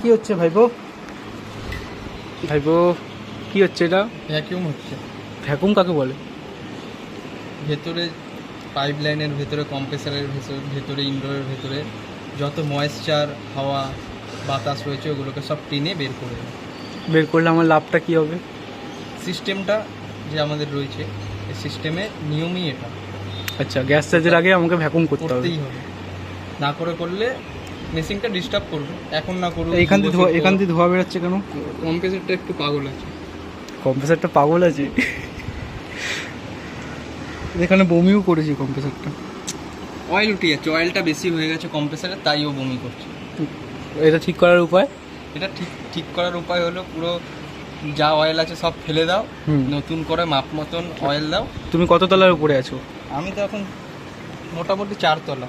কি হচ্ছে ভাইবো? ভাইবো কি হচ্ছে এটা? ভ্যাকিউম হচ্ছে। ভ্যাকুম কাকে বলে? ভেতরে পাইপ লাইনের ভেতরে, কম্প্রেসারের ভেতরে, ইনডোরের ভেতরে যত ময়েশ্চার, হাওয়া, বাতাস রয়েছে ওগুলোকে সব টেনে বের করে দেয়। বের করলে আমার লাভটা কি হবে? সিস্টেমটা যে আমাদের রয়েছে, এই সিস্টেমে নিয়মই এটা আচ্ছা, গ্যাস চার্জের আগে আমাকে ভ্যাকুম করতে হবে। করতেই হবে। না করলে মেশিনটা ডিস্টার্ব করবে। এখন না করুন। এখান দিয়ে ধোয়া বেরোচ্ছে কেন? কম্প্রেসারটা একটু পাগল আছে। কম্প্রেসারটা পাগল আছে? এখানে বমিও করেছি কম্প্রেসারটা। অয়েল উঠে যাচ্ছে, অয়েলটা বেশি হয়ে গেছে কম্প্রেসারে, তাই ও বমি করছে। এটা ঠিক করার উপায়? এটা ঠিক করার উপায় হলো পুরো যা অয়েল আছে সব ফেলে দাও, নতুন করে মাপ মতন অয়েল দাও। তুমি কত তলার উপরে আছো? আমি তো এখন মোটামুটি 4 তলা।